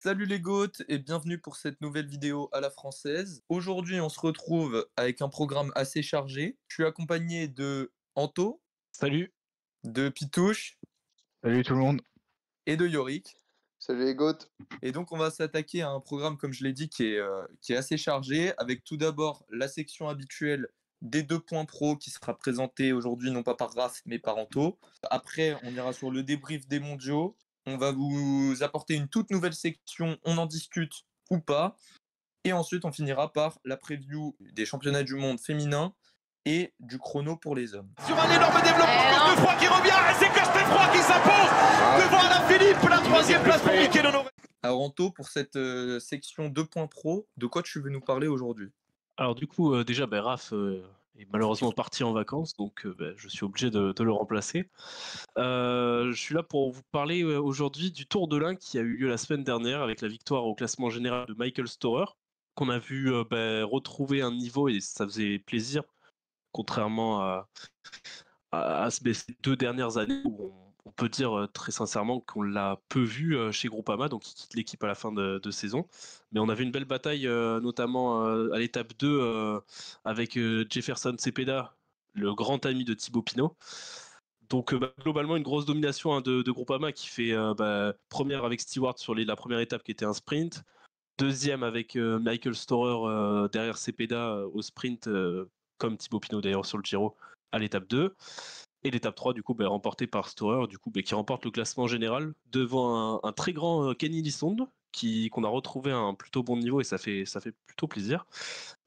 Salut les goths et bienvenue pour cette nouvelle vidéo à la française. Aujourd'hui, on se retrouve avec un programme assez chargé. Je suis accompagné de Anto, Salut. de Pitouche Salut tout le monde. et de Yorick. Salut les goths. Et donc, on va s'attaquer à un programme, comme je l'ai dit, qui est assez chargé, avec tout d'abord la section habituelle des 2 points pro qui sera présentée aujourd'hui, non pas par Raph, mais par Anto. Après, on ira sur le débrief des mondiaux. On va vous apporter une toute nouvelle section, on en discute ou pas. Et ensuite, on finira par la preview des championnats du monde féminin et du chrono pour les hommes. Sur un énorme développement, Costefroy qui revient, et c'est Costefroy qui s'impose devant Alain Philippe, la troisième place pour Mikel Honoré. Alors Anto, pour cette section 2 points pro, de quoi tu veux nous parler aujourd'hui? Alors du coup, déjà, Raph est malheureusement parti en vacances, donc je suis obligé de le remplacer. Je suis là pour vous parler aujourd'hui du Tour de l'Ain qui a eu lieu la semaine dernière avec la victoire au classement général de Michael Storer, qu'on a vu retrouver un niveau et ça faisait plaisir, contrairement à ces 2 dernières années où on peut dire très sincèrement qu'on l'a peu vu chez Groupama, donc il quitte l'équipe à la fin de saison. Mais on avait une belle bataille, notamment à l'étape 2 avec Jefferson Cepeda, le grand ami de Thibaut Pinot. Donc globalement une grosse domination de Groupama qui fait première avec Stewart sur la première étape qui était un sprint, deuxième avec Michael Storer derrière Cepeda au sprint, comme Thibaut Pinot d'ailleurs sur le Giro à l'étape 2. Et l'étape 3, du coup, remportée par Storer, du coup, qui remporte le classement général devant un très grand Kenny Lisonde, qu'on a retrouvé à un plutôt bon niveau et ça fait plutôt plaisir.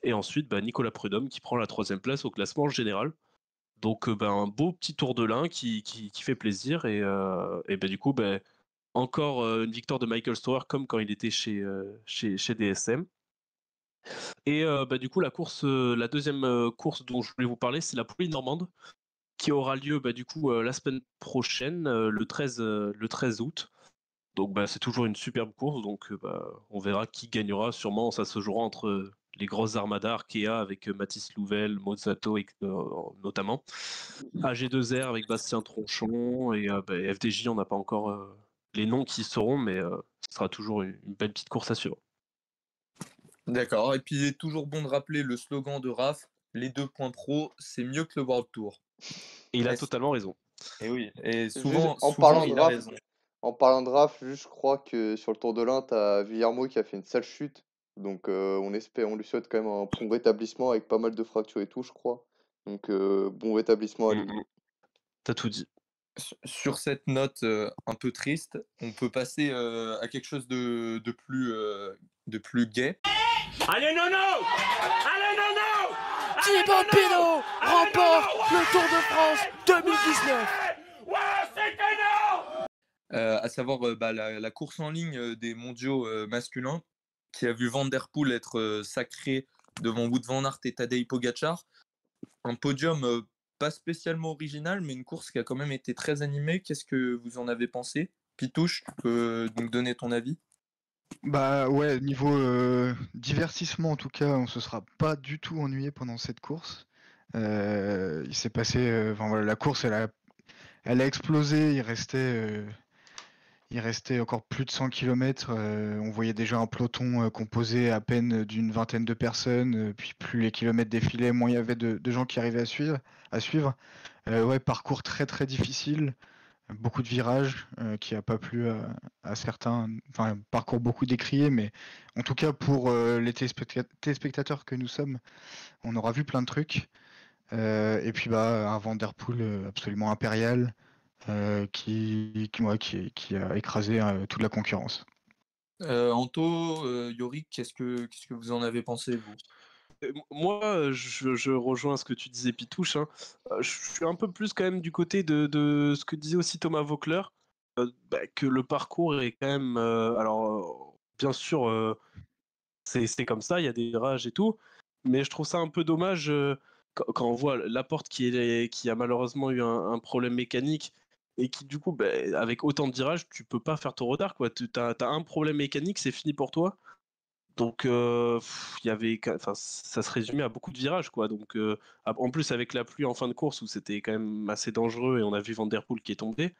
Et ensuite, Nicolas Prudhomme qui prend la 3e place au classement général. Donc, un beau petit Tour de l'Ain qui fait plaisir. Et du coup, encore une victoire de Michael Storer comme quand il était chez DSM. Et du coup, la deuxième course dont je voulais vous parler, c'est la Poulie normande, qui aura lieu du coup la semaine prochaine, le 13 août. Donc c'est toujours une superbe course, donc on verra qui gagnera. Sûrement, ça se jouera entre les grosses armadas Arkea avec Mathis Louvel, Mozzato notamment, AG2R avec Bastien Tronchon et FDJ. On n'a pas encore les noms qui seront, mais ce sera toujours une belle petite course à suivre. D'accord, et puis il est toujours bon de rappeler le slogan de Raph, les 2 points pro, c'est mieux que le World Tour. Et il a Est-ce- totalement raison. Et oui, et Juste, souvent, en souvent parlant de il a Raph, raison. juste, je crois que sur le Tour de l'Ain, t'as Villermo qui a fait une sale chute. Donc on lui souhaite quand même un prompt rétablissement avec pas mal de fractures et tout, je crois. Donc bon rétablissement à lui. T'as tout dit. Sur cette note un peu triste, on peut passer à quelque chose de plus gai. Allez, Nono! Allez, Nono! Thibaut Pinot remporte le Tour de France 2019. Ouais, c'est énorme! À savoir la course en ligne des mondiaux masculins, qui a vu Van Der Poel être sacré devant Wout van Aert et Tadej Pogacar. Un podium pas spécialement original, mais une course qui a quand même été très animée. Qu'est-ce que vous en avez pensé? Pitouche, tu peux nous donner ton avis? Bah ouais, niveau divertissement en tout cas, on se sera pas du tout ennuyé pendant cette course. Il s'est passé, enfin voilà, la course elle a explosé, il restait encore plus de 100 km. On voyait déjà un peloton composé à peine d'une vingtaine de personnes. Puis plus les kilomètres défilaient, moins il y avait de gens qui arrivaient à suivre. Ouais, parcours très très difficile, beaucoup de virages qui a pas plu à certains. Enfin, parcours beaucoup décrié, mais en tout cas pour les téléspectateurs que nous sommes, on aura vu plein de trucs. Et puis un Van Der Poel absolument impérial. Qui a écrasé toute la concurrence. Anto, Yorick, qu'est-ce que vous en avez pensé, vous? Moi, je rejoins ce que tu disais, Pitouche. Hein. Je suis un peu plus quand même du côté de ce que disait aussi Thomas Voeckler, que le parcours est quand même. Alors, bien sûr, c'est comme ça, il y a des virages et tout, mais je trouve ça un peu dommage quand on voit Laporte qui a malheureusement eu un problème mécanique et qui, du coup, avec autant de virages, tu peux pas faire ton retard, quoi. T'as un problème mécanique, c'est fini pour toi. Donc, ça se résumait à beaucoup de virages, quoi. Donc, en plus, avec la pluie en fin de course où c'était quand même assez dangereux et on a vu Van Der Poel qui est tombé,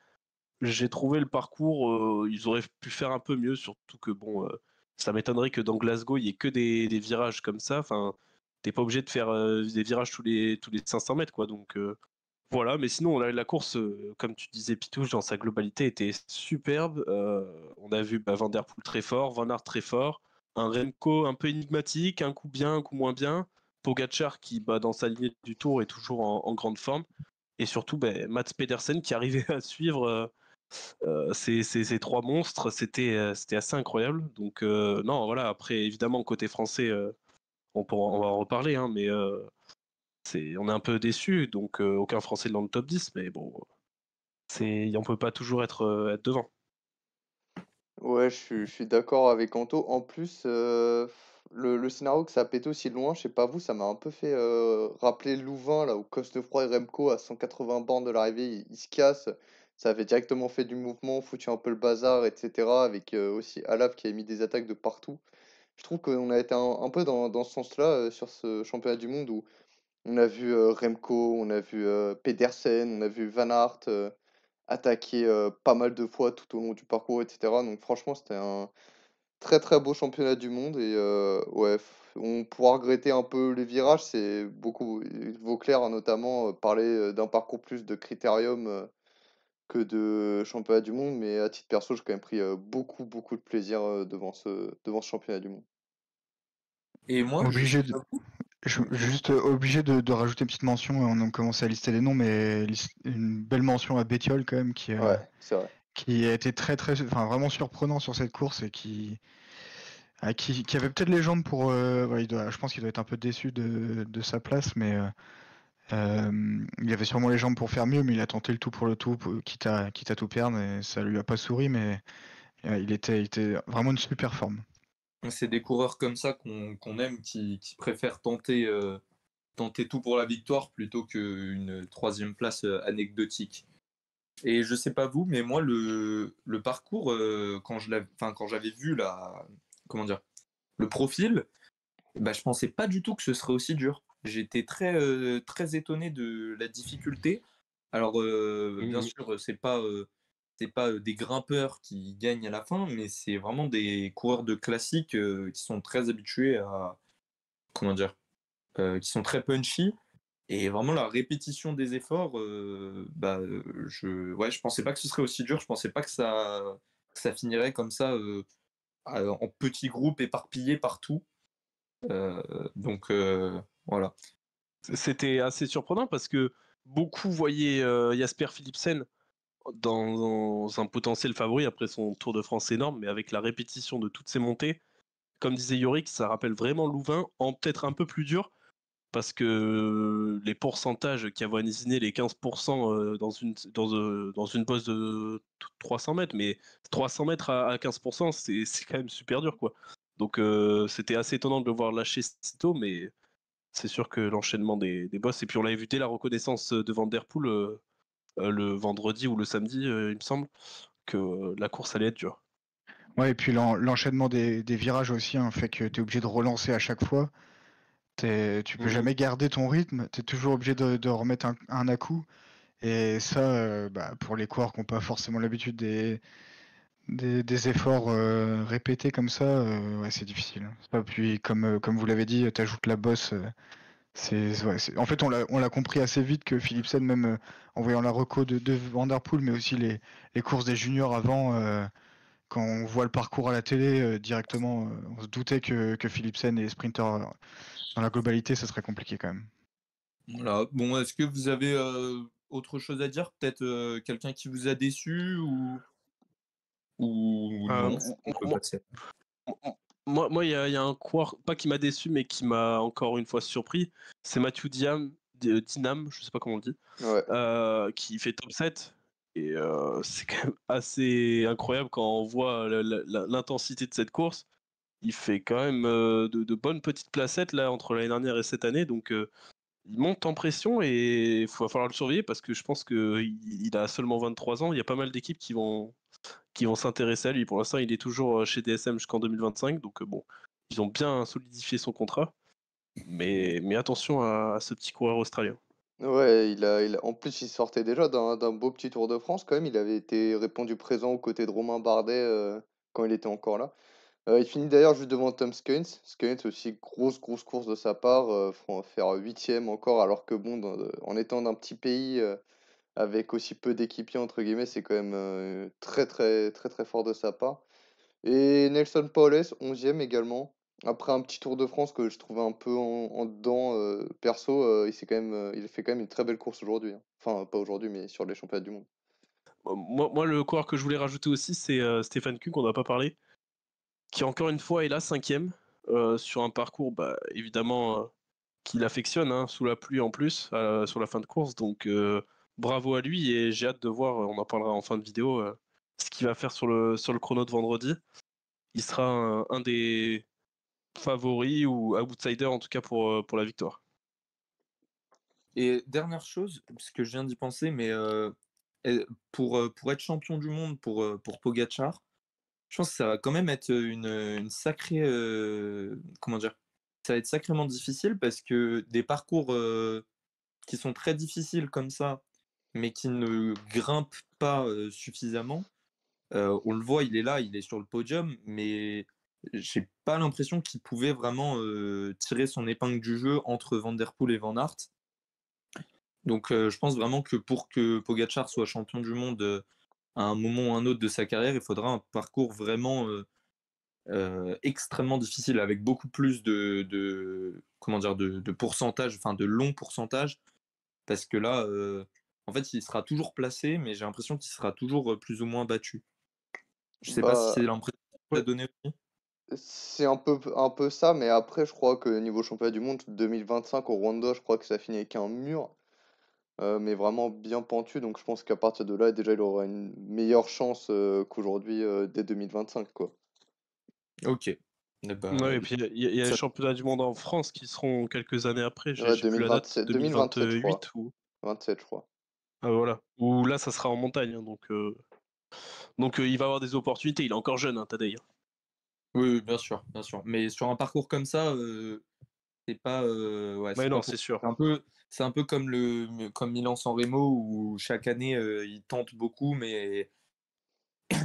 j'ai trouvé le parcours, ils auraient pu faire un peu mieux, surtout que bon, ça m'étonnerait que dans Glasgow, il y ait que des virages comme ça. Enfin, t'es pas obligé de faire des virages tous les 500 mètres, quoi. Donc voilà, mais sinon, la course, comme tu disais, Pitouche, dans sa globalité, était superbe. On a vu Van Der Poel très fort, Van Aert très fort, un Remco un peu énigmatique, un coup bien, un coup moins bien. Pogacar qui, dans sa lignée du Tour, est toujours en grande forme. Et surtout, Mats Pedersen qui arrivait à suivre ces trois monstres. C'était assez incroyable. Donc, non, voilà, après, évidemment, côté français, on va en reparler, hein, mais on est un peu déçus. Donc, aucun Français dans le top 10, mais bon, on peut pas toujours être devant. Ouais, je suis d'accord avec Anto. En plus, le scénario que ça a pété aussi loin, je sais pas vous, ça m'a un peu fait rappeler Louvain, là où Costefroy et Remco, à 180 bornes de l'arrivée, ils se cassent. Ça avait directement fait du mouvement, foutu un peu le bazar, etc. Avec aussi Alav qui a mis des attaques de partout. Je trouve qu'on a été un peu dans ce sens-là sur ce championnat du monde où on a vu Remco, on a vu Pedersen, on a vu Van Aert attaquer pas mal de fois tout au long du parcours, etc. Donc franchement, c'était un très très beau championnat du monde et ouais, on pourra regretter un peu les virages. C'est beaucoup. Vauclair a notamment parlé d'un parcours plus de critérium que de championnat du monde, mais à titre perso, j'ai quand même pris beaucoup beaucoup de plaisir devant ce championnat du monde. Et moi, je sais Obligé de, pas vous. juste obligé de rajouter une petite mention, on a commencé à lister les noms, mais une belle mention à Bettiol quand même, Ouais, c'est vrai. qui a été enfin, vraiment surprenant sur cette course et qui avait peut-être les jambes pour. Ouais, je pense qu'il doit être un peu déçu de sa place, mais il avait sûrement les jambes pour faire mieux, mais il a tenté le tout pour le tout, quitte à tout perdre, et ça lui a pas souri, mais il était vraiment une super forme. C'est des coureurs comme ça qu'on aime, qui préfèrent tenter tout pour la victoire plutôt qu'une troisième place anecdotique. Et je sais pas vous, mais moi, le parcours, quand j'avais vu comment dire, le profil, je pensais pas du tout que ce serait aussi dur. J'étais très étonné de la difficulté. Alors, bien sûr, c'est pas des grimpeurs qui gagnent à la fin, mais c'est vraiment des coureurs de classique qui sont très habitués à, comment dire, qui sont très punchy. Et vraiment la répétition des efforts, je pensais pas que ce serait aussi dur. Je pensais pas que ça finirait comme ça, en petits groupes éparpillés partout. Euh, donc voilà. C'était assez surprenant parce que beaucoup voyaient Jasper Philipsen dans un potentiel favori après son Tour de France énorme, mais avec la répétition de toutes ces montées, comme disait Yorick, ça rappelle vraiment Louvain, en peut-être un peu plus dur, parce que les pourcentages qui avoisinaient les 15% dans une bosse de 300 mètres, mais 300 mètres à 15%, c'est quand même super dur, quoi. Donc c'était assez étonnant de le voir lâcher sitôt, mais c'est sûr que l'enchaînement des bosses, et puis on l'avait vu dès la reconnaissance de Van Der Poel le vendredi ou le samedi, il me semble, que la course allait être dure. Ouais, et puis l'enchaînement des virages aussi, hein, fait que tu es obligé de relancer à chaque fois. Tu peux jamais garder ton rythme, tu es toujours obligé de remettre un à-coup. Et ça, pour les coureurs qui n'ont pas forcément l'habitude des efforts répétés comme ça, ouais, c'est difficile. Puis comme vous l'avez dit, tu ajoutes la bosse. En fait, on l'a compris assez vite que Philipsen, même en voyant la reco de Van Der Poel, mais aussi les courses des juniors avant, quand on voit le parcours à la télé directement, on se doutait que Philipsen et Sprinter dans la globalité, ça serait compliqué quand même. Voilà. Bon, est-ce que vous avez autre chose à dire? Peut-être quelqu'un qui vous a déçu ou Euh, non, on peut moi, passer. il y a un coureur, pas qui m'a déçu, mais qui m'a encore une fois surpris. C'est Mathieu Dinam, je sais pas comment on le dit, Ouais. qui fait top 7. Et c'est quand même assez incroyable quand on voit l'intensité de cette course. Il fait quand même de bonnes petites placettes là entre l'année dernière et cette année. Donc il monte en pression et il va falloir le surveiller parce que je pense qu'il a seulement 23 ans. Il y a pas mal d'équipes qui vont s'intéresser à lui. Pour l'instant, il est toujours chez DSM jusqu'en 2025. Donc bon, ils ont bien solidifié son contrat. Mais attention à ce petit coureur australien. Ouais, en plus, il sortait déjà d'un beau petit Tour de France quand même. Il avait été répondu présent aux côtés de Romain Bardet quand il était encore là. Il finit d'ailleurs juste devant Tom Skujins. Skujins aussi, grosse course de sa part, faire huitième encore, alors que bon, en étant d'un petit pays avec aussi peu d'équipiers, entre guillemets, c'est quand même très fort de sa part. Et Nelson Paoles, 11e également. Après un petit Tour de France que je trouvais un peu en dedans, perso, il a fait quand même une très belle course aujourd'hui, hein. Enfin, pas aujourd'hui, mais sur les championnats du monde. Moi, le coureur que je voulais rajouter aussi, c'est Stéphane Kuhn, qu'on n'a pas parlé, qui encore une fois est là, 5e, sur un parcours, évidemment, qu'il affectionne, hein, sous la pluie en plus, sur la fin de course. Donc bravo à lui, et j'ai hâte de voir, on en parlera en fin de vidéo, ce qu'il va faire sur le chrono de vendredi. Il sera un des favoris ou outsiders en tout cas pour la victoire. Et dernière chose, parce que je viens d'y penser, mais pour être champion du monde pour Pogacar, je pense que ça va quand même être une sacrée. Comment dire? Ça va être sacrément difficile parce que des parcours qui sont très difficiles comme ça, mais qui ne grimpent pas suffisamment, on le voit, il est là, il est sur le podium, mais j'ai pas l'impression qu'il pouvait vraiment tirer son épingle du jeu entre Van Der Poel et Van Aert. Donc je pense vraiment que pour que Pogacar soit champion du monde à un moment ou un autre de sa carrière, il faudra un parcours vraiment extrêmement difficile, avec beaucoup plus comment dire, de pourcentage, enfin de longs pourcentages, parce que là, en fait, il sera toujours placé, mais j'ai l'impression qu'il sera toujours plus ou moins battu. Je sais pas si Bah, c'est l'impression que tu as donné aussi. c'est un peu ça, mais après, je crois que niveau championnat du monde 2025 au Rwanda, je crois que ça finit avec un mur, mais vraiment bien pentu. Donc je pense qu'à partir de là, déjà, il aura une meilleure chance qu'aujourd'hui dès 2025, quoi. Ok. Eh ben, Ouais, et puis il y a les ça- championnats du monde en France qui seront quelques années après, Ouais, j'ai plus la date, 2027, je 2028 crois. ou... 27, je crois. Ah voilà. Ou là, ça sera en montagne, hein, donc il va avoir des opportunités, il est encore jeune, hein, Tadej. Oui, oui, bien sûr, bien sûr. Mais sur un parcours comme ça, c'est pas, ouais, Mais c'est pas non, pour. c'est sûr. C'est un peu comme Milan-San Remo où chaque année il tente beaucoup, mais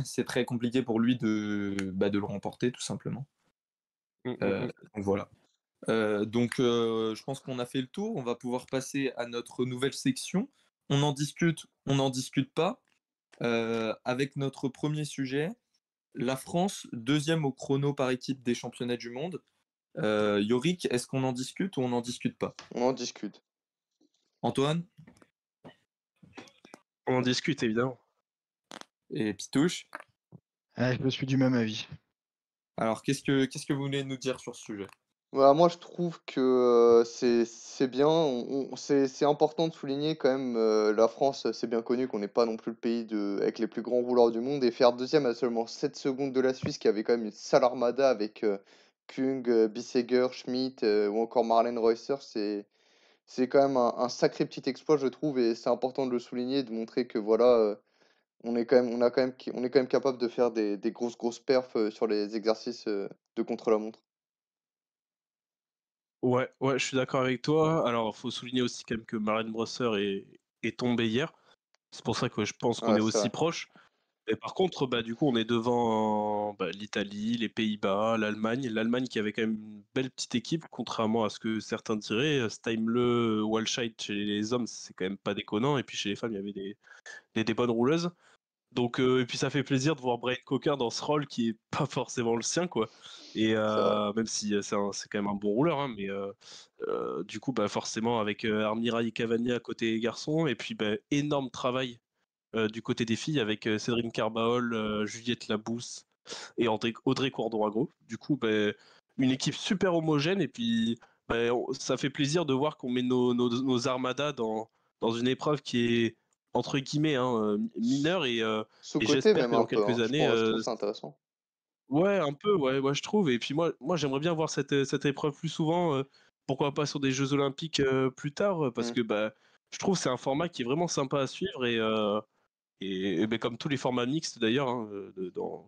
c'est très compliqué pour lui de le remporter tout simplement. Donc voilà. Donc je pense qu'on a fait le tour. On va pouvoir passer à notre nouvelle section. On n'en discute pas. Avec notre premier sujet, la France, deuxième au chrono par équipe des championnats du monde. Yorick, est-ce qu'on en discute ou on n'en discute pas? On en discute. Antoine On en discute, évidemment. et Pitouche. Je suis du même avis. Alors, qu'est-ce que vous voulez nous dire sur ce sujet? Voilà, moi je trouve que c'est bien, c'est important de souligner quand même, la France, c'est bien connu qu'on n'est pas non plus le pays avec les plus grands rouleurs du monde, et faire deuxième à seulement 7 secondes de la Suisse qui avait quand même une sale armada avec Kung, Bissegger, Schmidt ou encore Marlene Reusser, c'est quand même un sacré petit exploit je trouve, et c'est important de le souligner, de montrer que voilà, on est quand même capable de faire des grosses perfs sur les exercices de contre-la-montre. Ouais, ouais, je suis d'accord avec toi. Alors, il faut souligner aussi quand même que Marlene Brosser est tombée hier. C'est pour ça que je pense qu'on Ouais, est c'est aussi vrai. proche. Et par contre, du coup, on est devant l'Italie, les Pays-Bas, l'Allemagne. L'Allemagne qui avait quand même une belle petite équipe, contrairement à ce que certains diraient. Steimle, Walscheid chez les hommes, c'est quand même pas déconnant. Et puis chez les femmes, il y avait des bonnes rouleuses. Donc, et puis ça fait plaisir de voir Brian Coquin dans ce rôle qui est pas forcément le sien, quoi. Et C'est vrai. même si c'est quand même un bon rouleur, hein, mais du coup, forcément, avec Armirail Cavani à côté des garçons, et puis énorme travail du côté des filles avec Cédrine Carbaol, Juliette Labousse et Audrey Cordon-Agro. Du coup, une équipe super homogène, et puis ça fait plaisir de voir qu'on met nos armadas dans une épreuve qui est entre guillemets mineure, et Sous-coté j'espère même que un dans peu, hein. quelques années, Je trouve ça intéressant. ouais, un peu, ouais, je trouve. Et puis moi j'aimerais bien voir cette épreuve plus souvent, pourquoi pas sur des Jeux Olympiques plus tard, parce Mmh. que je trouve que c'est un format qui est vraiment sympa à suivre, et comme tous les formats mixtes d'ailleurs, hein,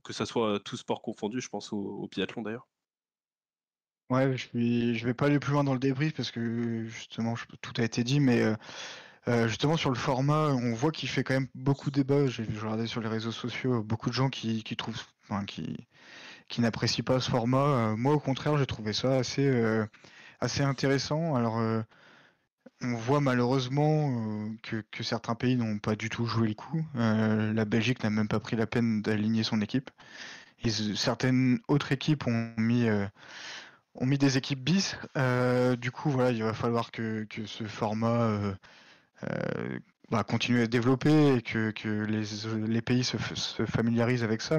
que ça soit tout sport confondu, je pense au biathlon d'ailleurs. Ouais, je vais pas aller plus loin dans le débrief parce que justement tout a été dit, mais justement sur le format, on voit qu'il fait quand même beaucoup débat. Je regardais sur les réseaux sociaux, beaucoup de gens qui trouvent, enfin, qui n'apprécient pas ce format. Moi, au contraire, j'ai trouvé ça assez intéressant. Alors, on voit malheureusement que certains pays n'ont pas du tout joué le coup. La Belgique n'a même pas pris la peine d'aligner son équipe. Certaines autres équipes ont mis des équipes bis. Du coup, voilà, il va falloir que ce format continue à se développer et que les pays se familiarisent avec ça.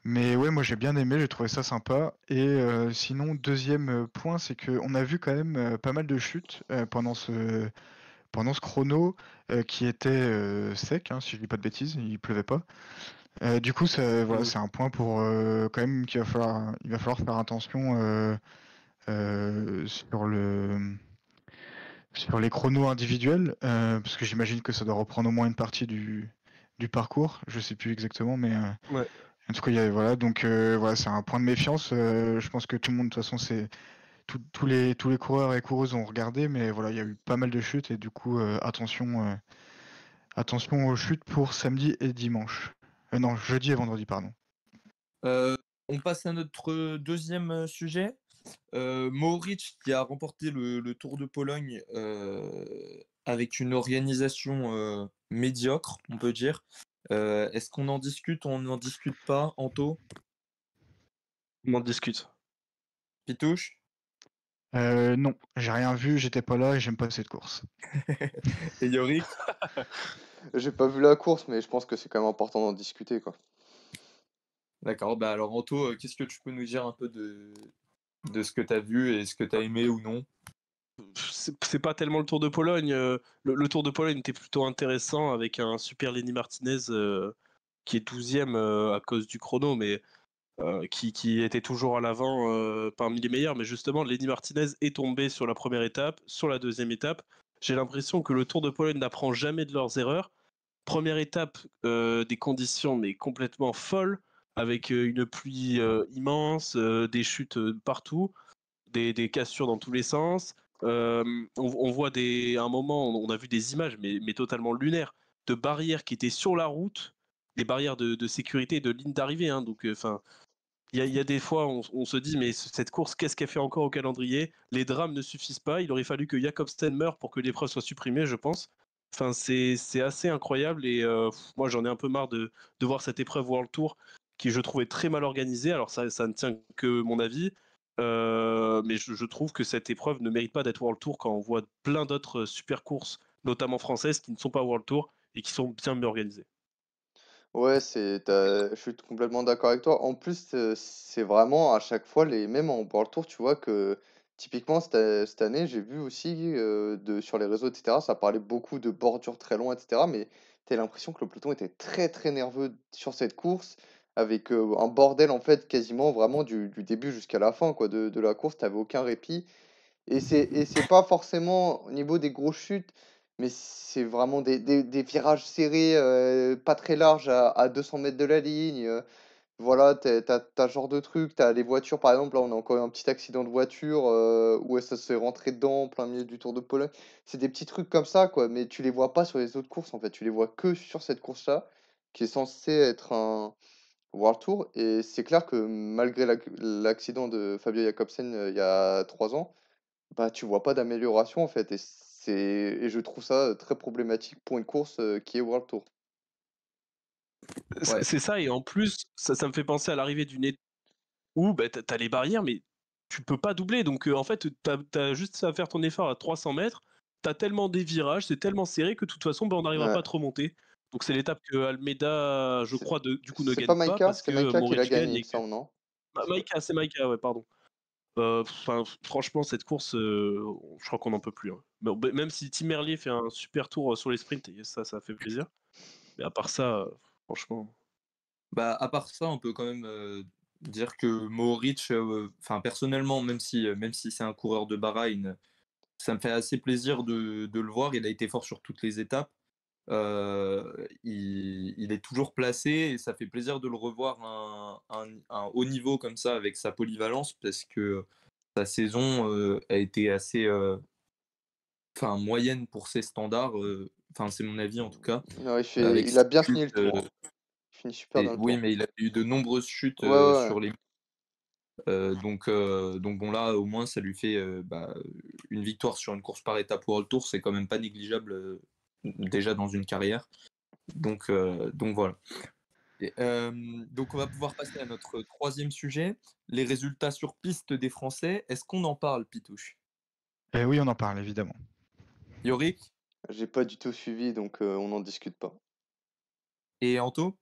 Mais ouais, moi j'ai bien aimé, j'ai trouvé ça sympa. Et sinon, deuxième point, c'est qu'on a vu quand même pas mal de chutes pendant ce chrono qui était sec, hein, si je dis pas de bêtises, il pleuvait pas. Du coup, voilà, c'est un point pour quand même il va falloir faire attention sur les chronos individuels, parce que j'imagine que ça doit reprendre au moins une partie du parcours. Je sais plus exactement, mais Ouais. en tout cas, voilà, donc voilà, c'est un point de méfiance. Je pense que tout le monde, de toute façon, tous les coureurs et coureuses ont regardé, mais voilà, il y a eu pas mal de chutes et du coup, attention aux chutes pour samedi et dimanche. Non, jeudi et vendredi, pardon. On passe à notre deuxième sujet. Mohoric qui a remporté le Tour de Pologne avec une organisation médiocre, on peut dire. Est-ce qu'on en discute ou on n'en discute pas, Anto? On en discute. Pitouche? Non, j'ai rien vu, j'étais pas là et j'aime pas cette course. Et Yorick? J'ai pas vu la course, mais je pense que c'est quand même important d'en discuter, quoi. D'accord, bah alors Anto, qu'est-ce que tu peux nous dire un peu de ce que tu as vu et ce que tu as aimé ou non? C'est pas tellement le Tour de Pologne. Le Tour de Pologne était plutôt intéressant avec un super Lenny Martinez qui est 12e à cause du chrono, mais qui était toujours à l'avant parmi les meilleurs. Mais justement, Lenny Martinez est tombé sur la première étape, sur la deuxième étape. J'ai l'impression que le Tour de Pologne n'apprend jamais de leurs erreurs. Première étape, des conditions mais complètement folles, avec une pluie immense, des chutes partout, des cassures dans tous les sens. On voit à un moment, on a vu des images, mais totalement lunaires, de barrières qui étaient sur la route, des barrières de sécurité et de ligne d'arrivée. Hein, donc, il y a des fois, on se dit, mais cette course, qu'est-ce qu'elle fait encore au calendrier? Les drames ne suffisent pas. Il aurait fallu que Jacobsen meure pour que l'épreuve soit supprimée, je pense. Enfin, c'est assez incroyable et moi, j'en ai un peu marre de voir cette épreuve World Tour qui, je trouvais, très mal organisée. Alors, ça ne tient que mon avis, mais je trouve que cette épreuve ne mérite pas d'être World Tour quand on voit plein d'autres super courses, notamment françaises, qui ne sont pas World Tour et qui sont bien mieux organisées. Ouais, je suis complètement d'accord avec toi. En plus, c'est vraiment à chaque fois les mêmes en World Tour, tu vois que typiquement cette année, j'ai vu aussi sur les réseaux, etc., ça parlait beaucoup de bordures très longs, etc., mais t'as l'impression que le peloton était très très nerveux sur cette course, avec un bordel en fait quasiment vraiment du début jusqu'à la fin quoi, de la course, t'avais aucun répit. Et c'est pas forcément au niveau des grosses chutes, mais c'est vraiment des virages serrés, pas très larges à 200 mètres de la ligne, voilà, t'as as ce genre de truc. T'as les voitures, par exemple, là, on a encore eu un petit accident de voiture, où ça s'est rentré dedans, en plein milieu du Tour de Pologne. C'est des petits trucs comme ça, quoi, mais tu les vois pas sur les autres courses, en fait. Tu les vois que sur cette course-là, qui est censée être un World Tour et c'est clair que malgré l'accident de Fabio Jacobsen, il y a 3 ans, bah, tu vois pas d'amélioration en fait et je trouve ça, très problématique pour une course, qui est World Tour. Ouais. C'est ça, et en plus, ça me fait penser à l'arrivée d'une étape où bah, t'as les barrières, mais tu peux pas doubler. Donc en fait, t'as juste à faire ton effort à 300 mètres. T'as tellement des virages, c'est tellement serré que de toute façon, bah, on n'arrivera pas Ouais, à te remonter. Donc c'est l'étape que Almeida, je c'est crois, du coup, ne c'est gagne pas pas Maïka? parce C'est que Maïka qui l'a Mohoric gagne gagné, il me et que. semble, non? C'est pas Maïka, c'est Maïka, ouais, pardon. Franchement, cette course, je crois qu'on n'en peut plus. Hein. Même si Tim Merlier fait un super tour sur les sprints, et ça fait plaisir. Mais à part ça, franchement. Bah, à part ça, on peut quand même dire que Mohoric, enfin personnellement, même si c'est un coureur de Bahreïn, ça me fait assez plaisir de le voir. Il a été fort sur toutes les étapes. Il est toujours placé et ça fait plaisir de le revoir à un haut niveau comme ça avec sa polyvalence parce que sa saison a été assez moyenne pour ses standards. C'est mon avis en tout cas. Ouais, Avec il ses a bien fini le chutes, tour, hein. Il finit super bien le oui, tour. mais il a eu de nombreuses chutes Ouais, ouais, ouais. sur les. Donc bon, là, au moins, ça lui fait une victoire sur une course par étape World Tour, c'est quand même pas négligeable déjà dans une carrière. Donc voilà. Donc on va pouvoir passer à notre troisième sujet, les résultats sur piste des Français. Est-ce qu'on en parle, Pitouche? Oui, on en parle évidemment. Yorick J'ai pas du tout suivi, donc on n'en discute pas. et Anto?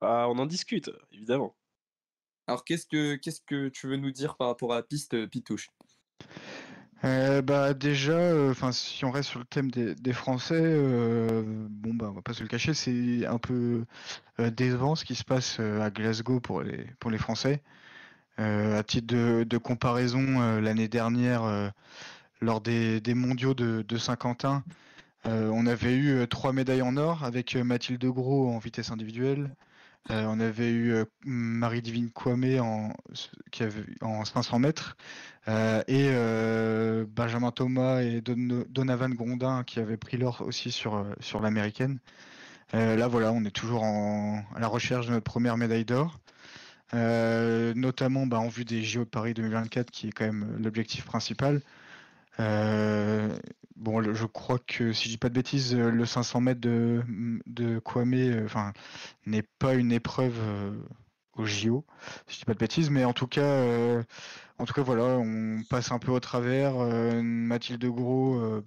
Ah, on en discute, évidemment. Alors qu'est-ce que tu veux nous dire par rapport à la piste, Pitouche? Déjà, si on reste sur le thème des Français, on va pas se le cacher, c'est un peu décevant ce qui se passe à Glasgow pour les Français. À titre de comparaison, l'année dernière, lors des mondiaux de Saint-Quentin, on avait eu 3 médailles en or avec Mathilde Gros en vitesse individuelle. On avait eu Marie-Divine Kwame en 500 mètres et Benjamin Thomas et Donovan Grondin qui avaient pris l'or aussi sur l'américaine. Là, voilà, on est toujours à la recherche de notre première médaille d'or. Notamment en vue des JO de Paris 2024 qui est quand même l'objectif principal. Je crois que si je dis pas de bêtises, le 500 mètres de Kwame n'est pas une épreuve au JO, si je dis pas de bêtises, mais en tout cas voilà, on passe un peu au travers. Mathilde Gros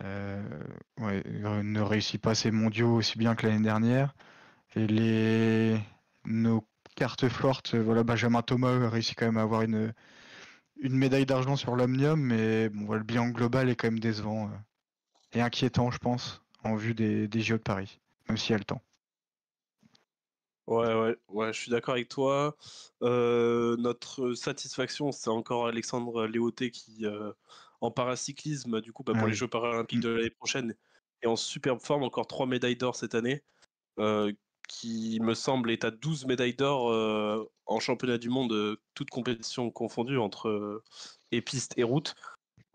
ne réussit pas ses mondiaux aussi bien que l'année dernière. Et nos cartes fortes, voilà, Benjamin Thomas réussit quand même à avoir une médaille d'argent sur l'Omnium, mais bon, le bilan global est quand même décevant et inquiétant, je pense, en vue des JO de Paris, même s'il y a le temps. Ouais, je suis d'accord avec toi. Notre satisfaction, c'est encore Alexandre Léoté qui, en paracyclisme, du coup, Ah pour les oui. Jeux paralympiques de l'année prochaine, est en superbe forme, encore 3 médailles d'or cette année, qui me semble est à 12 médailles d'or en championnat du monde, toutes compétitions confondues entre et piste et route.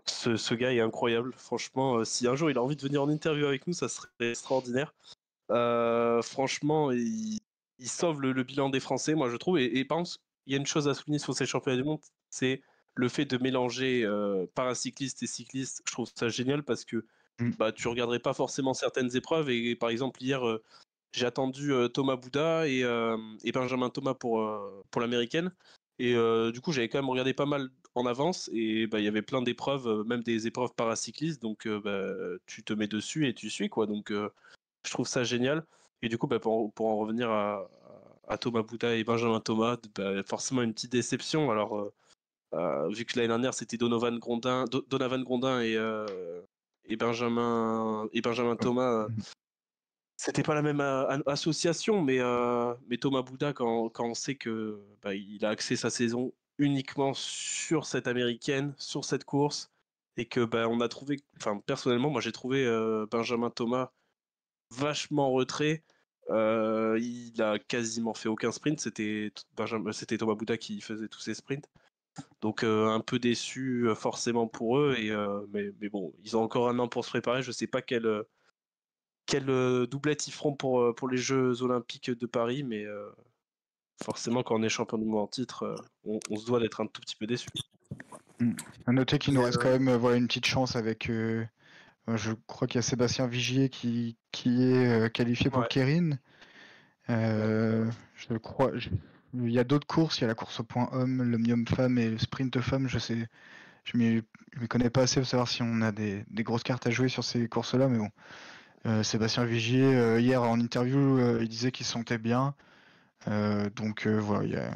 Ce gars est incroyable, franchement. Si un jour il a envie de venir en interview avec nous, ça serait extraordinaire. Franchement, il sauve le bilan des Français, moi je trouve. Et par contre, il y a une chose à souligner sur ces championnats du monde, c'est le fait de mélanger paracyclistes et cyclistes. Je trouve ça génial parce que tu regarderais pas forcément certaines épreuves. Et par exemple, hier, j'ai attendu Thomas Bouda et Benjamin Thomas pour l'américaine. Et du coup, j'avais quand même regardé pas mal en avance. Et il y avait plein d'épreuves, même des épreuves paracyclistes. Donc, tu te mets dessus et tu suis, quoi. Donc, je trouve ça génial. Et du coup, pour en revenir à Thomas Bouda et Benjamin Thomas, forcément une petite déception. Alors, vu que l'année dernière, c'était Donovan Grondin et Benjamin Thomas, c'était pas la même association, mais Thomas Bouda, quand on sait que il a axé sa saison uniquement sur cette américaine, sur cette course, et que on a trouvé, personnellement, moi j'ai trouvé Benjamin Thomas vachement en retrait. Il a quasiment fait aucun sprint. C'était Thomas Bouda qui faisait tous ses sprints. Donc un peu déçu forcément pour eux. Mais bon, ils ont encore un an pour se préparer. Je sais pas quelle doublette ils feront pour les Jeux Olympiques de Paris. Mais forcément, quand on est champion du monde en titre, on se doit d'être un tout petit peu déçu. À noter qu'il nous Et, reste quand même une petite chance avec. Je crois qu'il y a Sébastien Vigier qui est qualifié pour le Ouais. Keirin. Je crois. Il y a d'autres courses. Il y a la course au point homme, l'omnium femme et le sprint femme. Je m'y connais pas assez pour savoir si on a des grosses cartes à jouer sur ces courses-là, mais bon. Sébastien Vigier, hier en interview, il disait qu'il se sentait bien. Donc voilà, il y a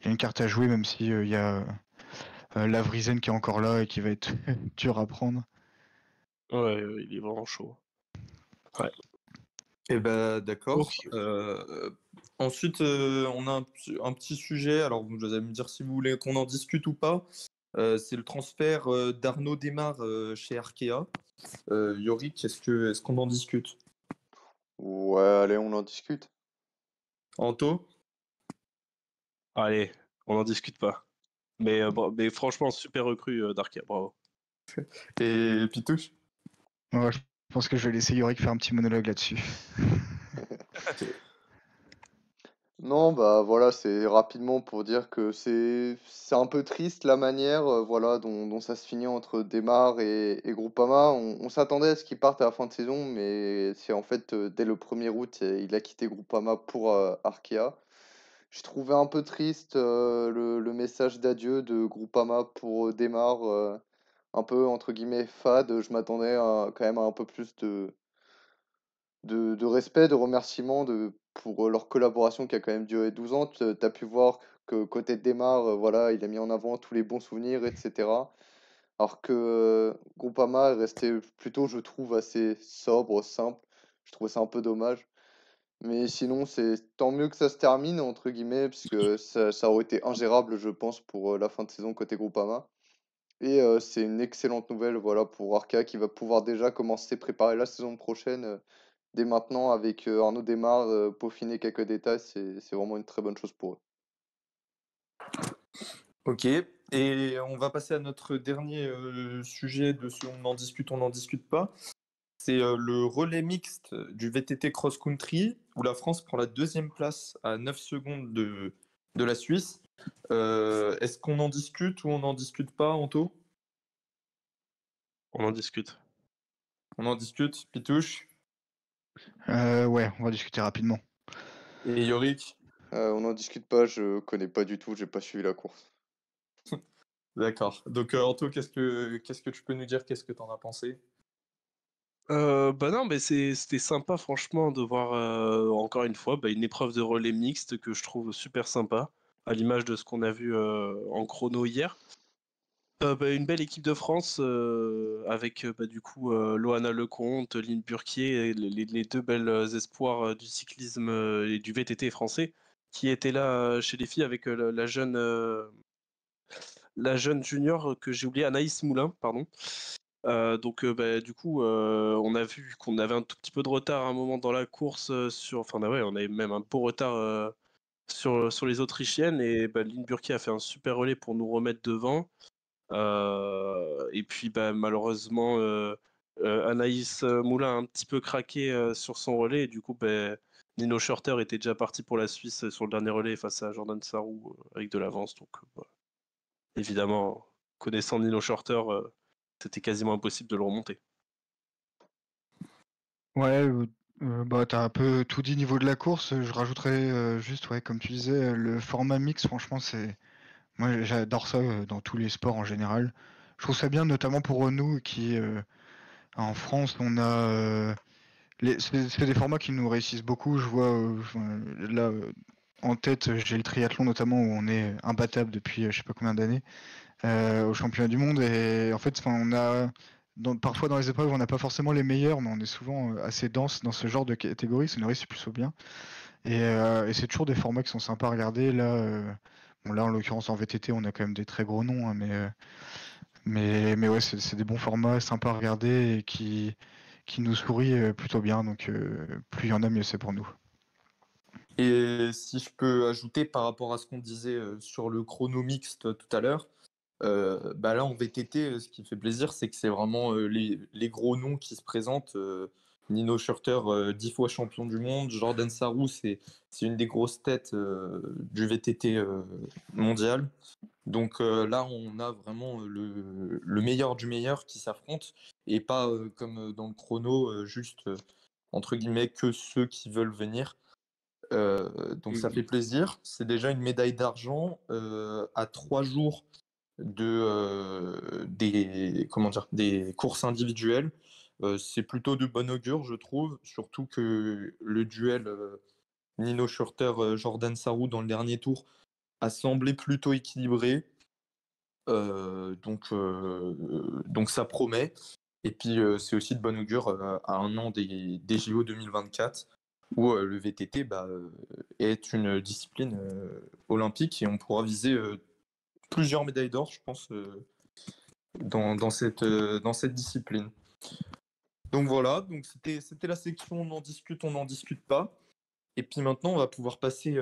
une carte à jouer, même si il y a Lavrizen qui est encore là et qui va être dur à prendre. Ouais, il est vraiment chaud. Ouais. Eh ben d'accord. Ok. Ensuite, on a un petit sujet. Alors, vous allez me dire si vous voulez qu'on en discute ou pas. C'est le transfert d'Arnaud Démare chez Arkea. Yorick, est-ce qu'on en discute? Ouais, allez, on en discute. Anto? Allez, on n'en discute pas. Mais franchement, super recrue d'Arca, bravo. Et Pitouche? Ouais, je pense que je vais laisser Yorick faire un petit monologue là-dessus. Non, bah voilà, c'est rapidement pour dire que c'est un peu triste la manière voilà, dont ça se finit entre Desmar et Groupama. On s'attendait à ce qu'il parte à la fin de saison, mais c'est en fait dès le 1er août, il a quitté Groupama pour Arkea. Je trouvais un peu triste le message d'adieu de Groupama pour Desmar, un peu entre guillemets fade. Je m'attendais quand même à un peu plus de respect, de remerciement pour leur collaboration qui a quand même duré 12 ans. Tu as pu voir que côté Desmar, voilà, il a mis en avant tous les bons souvenirs, etc. Alors que Groupama est resté plutôt, je trouve, assez sobre, simple. Je trouvais ça un peu dommage. Mais sinon, c'est tant mieux que ça se termine, entre guillemets, puisque ça aurait été ingérable, je pense, pour la fin de saison côté Groupama. Et c'est une excellente nouvelle, voilà, pour Arca qui va pouvoir déjà commencer à préparer la saison prochaine dès maintenant avec Arnaud Desmar, peaufiner quelques détails, c'est vraiment une très bonne chose pour eux. Ok, et on va passer à notre dernier sujet de ce on n'en discute pas. C'est le relais mixte du VTT Cross Country, où la France prend la 2e place à 9 secondes de la Suisse. Est-ce qu'on en discute ou on n'en discute pas, Anto? On en discute. On en discute, Pitouche Ouais, on va discuter rapidement. et Yorick? On n'en discute pas, je connais pas du tout, j'ai pas suivi la course. D'accord. Donc Anto, qu'est-ce que tu peux nous dire? Qu'est-ce que tu en as pensé? Bah non, mais c'était sympa franchement de voir encore une fois une épreuve de relais mixte que je trouve super sympa, à l'image de ce qu'on a vu en chrono hier. Une belle équipe de France avec du coup Loana Lecomte, Lynn Burquier, et les deux belles espoirs du cyclisme et du VTT français qui étaient là chez les filles avec la jeune junior que j'ai oublié, Anaïs Moulin, pardon. Du coup, on a vu qu'on avait un tout petit peu de retard à un moment dans la course on avait même un beau retard sur les Autrichiennes et Lynn Burki a fait un super relais pour nous remettre devant. Et puis malheureusement, Anaïs Moulin a un petit peu craqué sur son relais et du coup, Nino Schurter était déjà parti pour la Suisse sur le dernier relais face à Jordan Sarrou avec de l'avance. Donc, évidemment, connaissant Nino Schurter, c'était quasiment impossible de le remonter. Ouais, bah t'as un peu tout dit niveau de la course. Je rajouterais juste, ouais, comme tu disais, le format mix, franchement, moi j'adore ça dans tous les sports en général. Je trouve ça bien, notamment pour nous qui, en France, on a c'est des formats qui nous réussissent beaucoup. Je vois là en tête, j'ai le triathlon notamment où on est imbattable depuis je sais pas combien d'années au championnat du monde et en fait, on a parfois dans les épreuves, on n'a pas forcément les meilleurs, mais on est souvent assez dense dans ce genre de catégorie. Ça nous réussit plutôt bien et c'est toujours des formats qui sont sympas à regarder. Bon, là en l'occurrence en VTT, on a quand même des très gros noms, hein, mais ouais, c'est des bons formats sympas à regarder et qui nous sourient plutôt bien. Donc plus il y en a, mieux c'est pour nous. Et si je peux ajouter par rapport à ce qu'on disait sur le chrono mixte tout à l'heure, là en VTT, ce qui fait plaisir, c'est que c'est vraiment les gros noms qui se présentent. Nino Schurter, 10 fois champion du monde. Jordan Sarrou, c'est une des grosses têtes du VTT mondial. Donc là, on a vraiment le meilleur du meilleur qui s'affronte et pas comme dans le chrono, juste entre guillemets que ceux qui veulent venir. Donc ça fait plaisir. C'est déjà une médaille d'argent à 3 jours des courses individuelles. C'est plutôt de bon augure, je trouve, surtout que le duel Nino Schurter-Jordan Sarrou dans le dernier tour a semblé plutôt équilibré. Donc ça promet. Et puis c'est aussi de bon augure à un an des JO 2024 où le VTT est une discipline olympique et on pourra viser plusieurs médailles d'or, je pense, dans cette discipline. Donc voilà, donc c'était la section on n'en discute pas. Et puis maintenant, on va pouvoir passer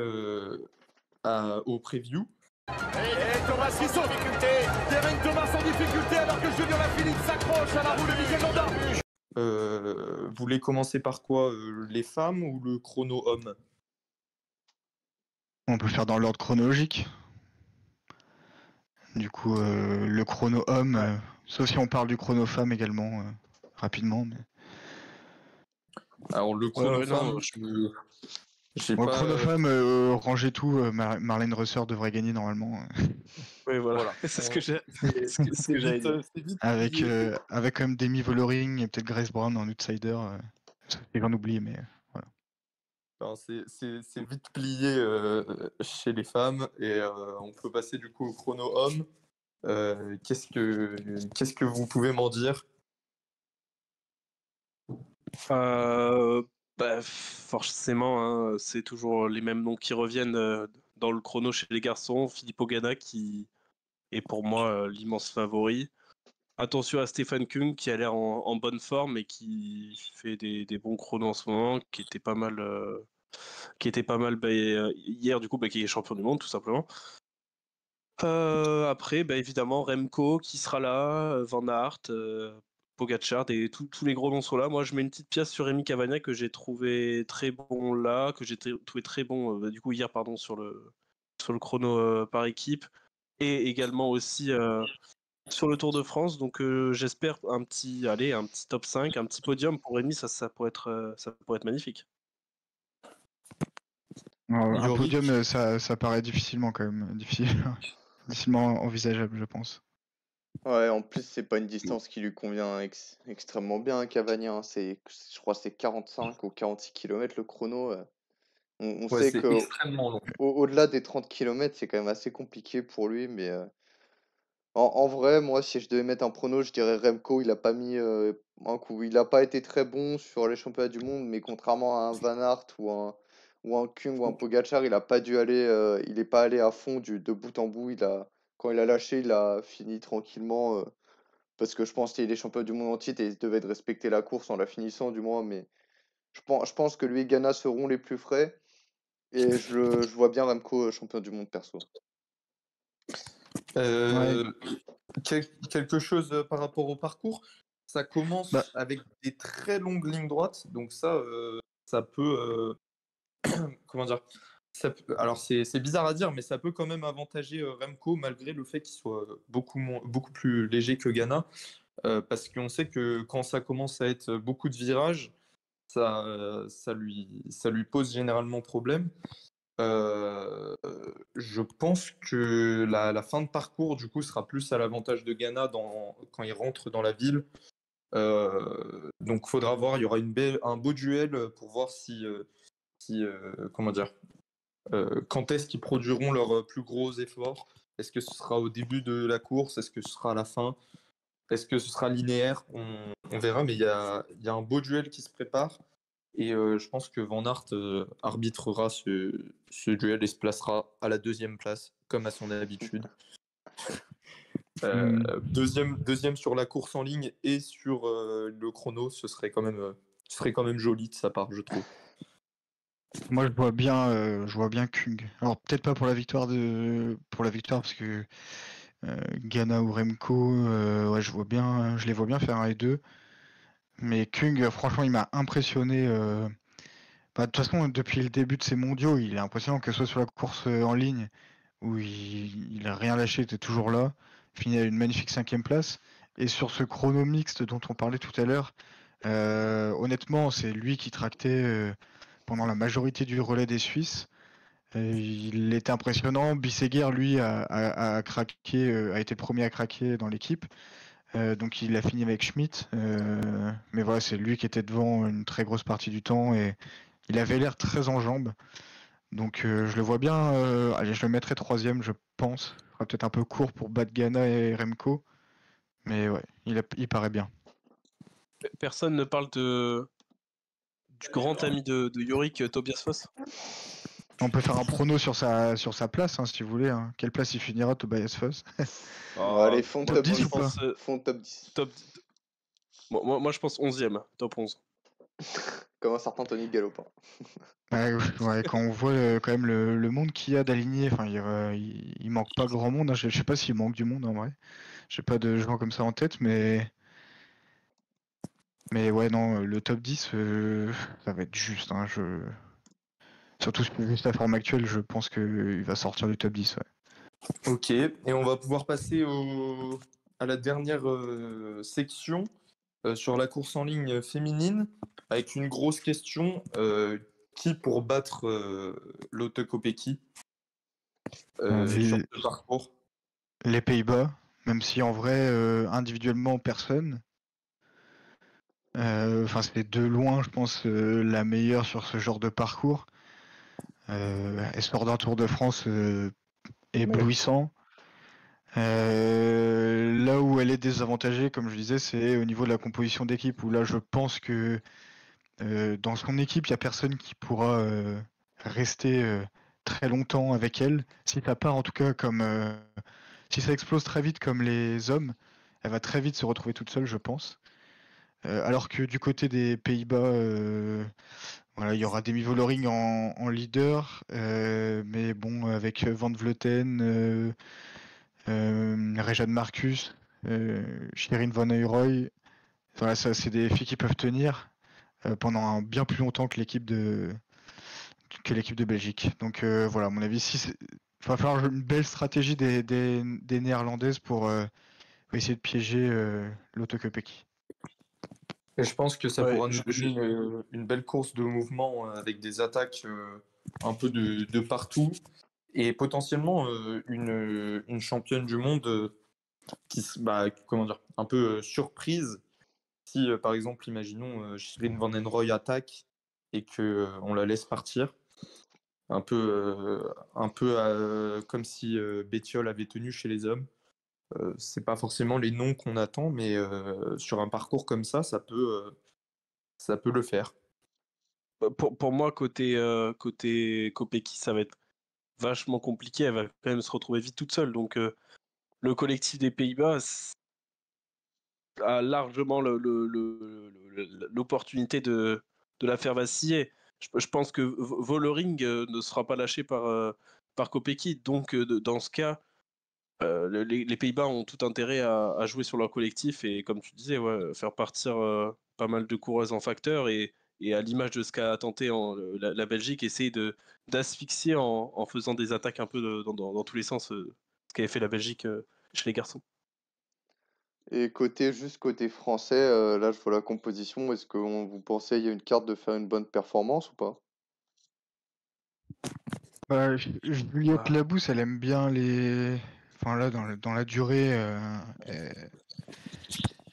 au preview. Et Thomas qui sont en difficulté. Terrain Thomas en difficulté alors que Julien Lafilippe s'accroche à la roue de Michel Landa. Vous voulez commencer par quoi, les femmes ou le chrono homme? On peut faire dans l'ordre chronologique. Du coup, le chrono homme, sauf si on parle du chrono femme également, rapidement. Mais... Alors le chrono femme, j'ai Bon, pas... le chrono femme, rangez tout, Marlène Reuser devrait gagner normalement. Oui, voilà. C'est ce que j'allais dire. Avec quand même Demi Vollering et peut-être Grace Brown en outsider. C'est j'en oublie, mais voilà. Alors, c'est vite plié chez les femmes et on peut passer du coup au chrono homme. Qu'est-ce que vous pouvez m'en dire? Forcément, hein, c'est toujours les mêmes noms qui reviennent dans le chrono chez les garçons. Filippo Ganna qui est pour moi l'immense favori. Attention à Stefan Kung qui a l'air en bonne forme et qui fait des bons chronos en ce moment, qui était pas mal, hier du coup, qui est champion du monde tout simplement. Après, évidemment Remco qui sera là, Van Aert, Pogacar, tous les gros noms sont là. Moi, je mets une petite pièce sur Rémi Cavagna que j'ai trouvé très bon là, que j'ai trouvé très bon du coup hier, pardon, sur le chrono par équipe, et également aussi sur le Tour de France. Donc j'espère un petit top 5, un petit podium pour Rémi, ça pourrait être magnifique. Alors, un podium, ça paraît difficilement quand même, difficilement envisageable, je pense. Ouais, en plus, c'est pas une distance qui lui convient extrêmement bien, hein, Cavagna. Je crois que c'est 45 ou 46 km le chrono. On Ouais, sait c'est que extrêmement long. au-delà des 30 km, c'est quand même assez compliqué pour lui. Mais en vrai, moi, si je devais mettre un prono, je dirais Remco. Il a pas mis un coup. Il a pas été très bon sur les championnats du monde, mais contrairement à un Van Aert ou un Kung ou un Pogacar, il a pas dû aller, il est pas allé à fond de bout en bout. Quand il a lâché, il a fini tranquillement. Parce que je pense qu'il est champion du monde en titre et il devait de respecter la course en la finissant du moins. Mais je pense que lui et Ganna seront les plus frais. Et je vois bien Remco champion du monde perso. Quelque chose par rapport au parcours. Ça commence avec des très longues lignes droites. Donc ça peut... comment dire? Alors c'est bizarre à dire, mais ça peut quand même avantager Remco malgré le fait qu'il soit beaucoup plus léger que Ganna. Parce qu'on sait que quand ça commence à être beaucoup de virages, ça lui pose généralement problème. Je pense que la fin de parcours du coup sera plus à l'avantage de Ganna quand il rentre dans la ville. Donc faudra voir, il y aura un beau duel pour voir comment dire, quand est-ce qu'ils produiront leurs plus gros efforts. Est-ce que ce sera au début de la course? Est-ce que ce sera à la fin? Est-ce que ce sera linéaire? On verra, mais il y a un beau duel qui se prépare. Et je pense que Van Aert arbitrera ce duel et se placera à la deuxième place, comme à son habitude. Deuxième sur la course en ligne et sur le chrono, ce serait quand même joli de sa part, je trouve. Moi, je vois bien Kung. Alors peut-être pas pour la victoire parce que Ganna ou Remco, je les vois bien faire un et deux. Mais Kung, franchement, il m'a impressionné. De toute façon, depuis le début de ces mondiaux, il est impressionnant, que ce soit sur la course en ligne, où il a rien lâché, il était toujours là, fini à une magnifique 5e place. Et sur ce chrono mixte dont on parlait tout à l'heure, honnêtement, c'est lui qui tractait pendant la majorité du relais des Suisses. Il était impressionnant. Bisseguer, lui, a craqué, a été le premier à craquer dans l'équipe. Donc il a fini avec Schmitt. Mais voilà, c'est lui qui était devant une très grosse partie du temps et il avait l'air très en jambes. Donc je le vois bien. Allez, je le mettrai 3e, je pense. Ce sera peut-être un peu court pour battre Ganna et Remco. Mais ouais, il paraît bien. Personne ne parle du grand ami de Yorick, Tobias Foss. On peut faire un prono sur sa place, hein, si vous voulez. Hein. Quelle place il finira, Tobias Foss? Allez, font top 10 ou pas? Font top 10. Moi, je pense 11e, top 11. Comme un certain Tony Galopin. Ouais, quand on voit quand même le monde qu'il y a d'aligner, enfin, il manque pas grand monde, hein. Je sais pas s'il manque du monde en vrai. J'ai pas de gens comme ça en tête, mais ouais, non, le top 10, ça va être juste, hein. Surtout juste la forme actuelle, je pense qu'il va sortir du top 10. Ouais. Ok, et on va pouvoir passer à la dernière section sur la course en ligne féminine, avec une grosse question, qui pour battre Lotte Kopecky sur Les, ce parcours? les Pays-Bas, même si en vrai, individuellement, personne. Enfin, c'est de loin, je pense, la meilleure sur ce genre de parcours. Elle sort d'un Tour de France éblouissant. Là où elle est désavantagée, comme je disais, c'est au niveau de la composition d'équipe, où là, je pense que dans son équipe, il n'y a personne qui pourra rester très longtemps avec elle. Si ça part, en tout cas, comme si ça explose très vite comme les hommes, elle va très vite se retrouver toute seule, je pense. Alors que du côté des Pays-Bas, voilà, il y aura Demi Vollering en leader, mais bon, avec Van Vleuten, Rejane Marcus, Shirin Van Uyroy, voilà, ça, c'est des filles qui peuvent tenir pendant bien plus longtemps que l'équipe de Belgique. Donc voilà, à mon avis, il va falloir une belle stratégie des Néerlandaises pour essayer de piéger Lotte Kopecky. Et je pense que ça Ouais, pourra nous donner une belle course de mouvement avec des attaques un peu de partout et potentiellement une championne du monde comment dire, un peu surprise si par exemple, imaginons Shirin Van Enroy attaque et que on la laisse partir, un peu comme si Bettiol avait tenu chez les hommes. C'est pas forcément les noms qu'on attend, mais sur un parcours comme ça peut le faire. Pour moi, côté Kopecky, ça va être vachement compliqué. Elle va quand même se retrouver vite toute seule. Donc, le collectif des Pays-Bas a largement l'opportunité de la faire vaciller. Je pense que Vollering ne sera pas lâché par Kopecky. Donc, dans ce cas, les Pays-Bas ont tout intérêt à jouer sur leur collectif et, comme tu disais, ouais, faire partir pas mal de coureuses en facteur et à l'image de ce qu'a tenté la Belgique, essayer d'asphyxier en faisant des attaques un peu dans tous les sens, ce qu'avait fait la Belgique chez les garçons. Et juste côté français, là je vois la composition. Est-ce que vous pensez il y a une carte de faire une bonne performance ou pas? Bah, Juliette Labousse, elle aime bien les. Enfin là, dans la durée,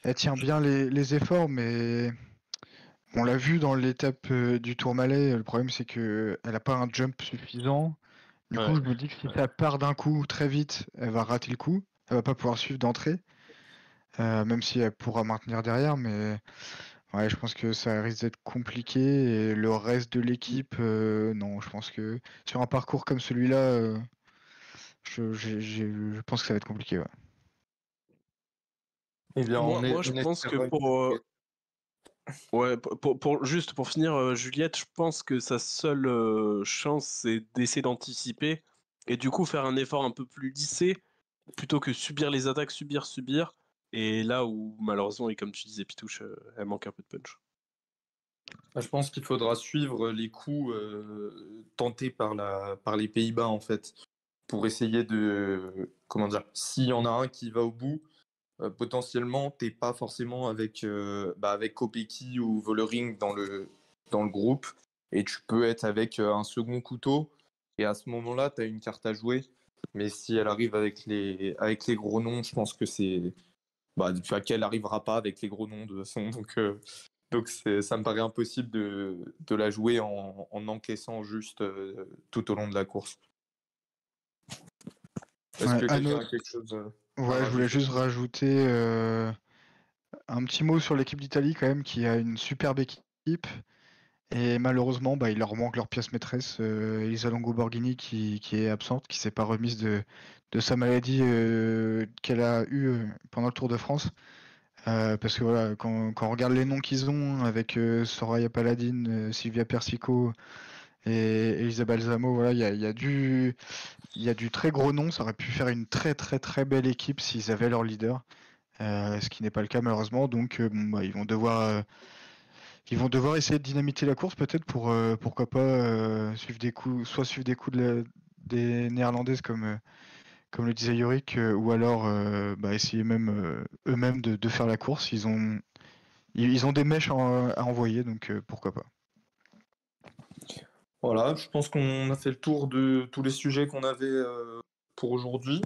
elle tient bien les efforts, mais on l'a vu dans l'étape du Tourmalet. Le problème, c'est que elle a pas un jump suffisant. Du coup, je me dis que si ça part d'un coup très vite, elle va rater le coup. Elle va pas pouvoir suivre d'entrée, même si elle pourra maintenir derrière. Mais ouais, je pense que ça risque d'être compliqué. Et le reste de l'équipe, non, je pense que sur un parcours comme celui-là, je pense que ça va être compliqué. Ouais. Eh bien, Moi, je pense que juste pour finir, Juliette, je pense que sa seule chance, c'est d'essayer d'anticiper et du coup faire un effort un peu plus lissé plutôt que subir les attaques, subir. Et là où, malheureusement, et comme tu disais, Pitouche, elle manque un peu de punch. Je pense qu'il faudra suivre les coups tentés par les Pays-Bas, en fait, pour essayer de, comment dire, s'il y en a un qui va au bout, potentiellement, t'es pas forcément avec Kopecky ou Vollering dans le groupe, et tu peux être avec un second couteau, et à ce moment-là, tu as une carte à jouer. Mais si elle arrive avec les gros noms, je pense que qu'elle n'arrivera pas avec les gros noms de toute façon. Donc ça me paraît impossible de la jouer en encaissant juste tout au long de la course. Est-ce que quelqu'un a quelque chose Ouais, je voulais juste rajouter un petit mot sur l'équipe d'Italie quand même, qui a une superbe équipe. Et malheureusement, il leur manque leur pièce maîtresse, Elisa Longo Borghini, qui est absente, qui s'est pas remise de sa maladie qu'elle a eue pendant le Tour de France. Parce que voilà, quand on regarde les noms qu'ils ont avec Soraya Paladin, Sylvia Persico et Elisa Balsamo, voilà, il y a du très gros nom. Ça aurait pu faire une très très très belle équipe s'ils avaient leur leader, ce qui n'est pas le cas malheureusement. Donc bon, bah, ils vont devoir essayer de dynamiter la course peut-être pour pourquoi pas suivre des coups, soit suivre des coups des Néerlandaises comme le disait Yorick, ou alors bah, essayer même eux-mêmes de faire la course. Ils ont des mèches à envoyer, donc pourquoi pas. Voilà, je pense qu'on a fait le tour de tous les sujets qu'on avait pour aujourd'hui.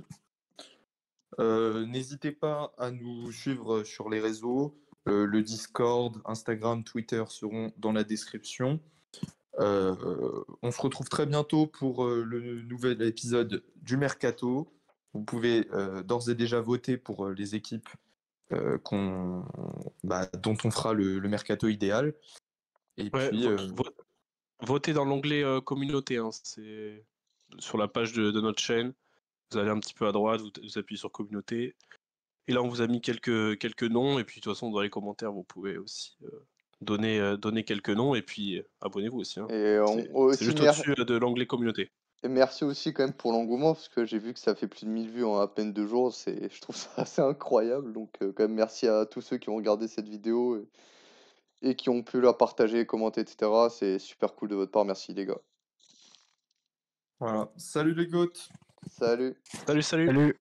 N'hésitez pas à nous suivre sur les réseaux. Le Discord, Instagram, Twitter seront dans la description. On se retrouve très bientôt pour le nouvel épisode du Mercato. Vous pouvez d'ores et déjà voter pour les équipes dont on fera le Mercato idéal. Et Ouais, puis, votez dans l'onglet communauté, hein, c'est sur la page de notre chaîne. Vous allez un petit peu à droite, vous appuyez sur communauté. Et là, on vous a mis quelques noms. Et puis, de toute façon, dans les commentaires, vous pouvez aussi donner quelques noms. Et puis, abonnez-vous aussi. Hein. Et C'est aussi, juste au-dessus de l'onglet communauté. et merci aussi quand même pour l'engouement, parce que j'ai vu que ça fait plus de 1000 vues en à peine 2 jours. Je trouve ça assez incroyable. Donc, quand même, merci à tous ceux qui ont regardé cette vidéo et qui ont pu la partager, commenter, etc. C'est super cool de votre part. Merci, les gars. voilà. Salut les goths! Salut! Salut! Salut!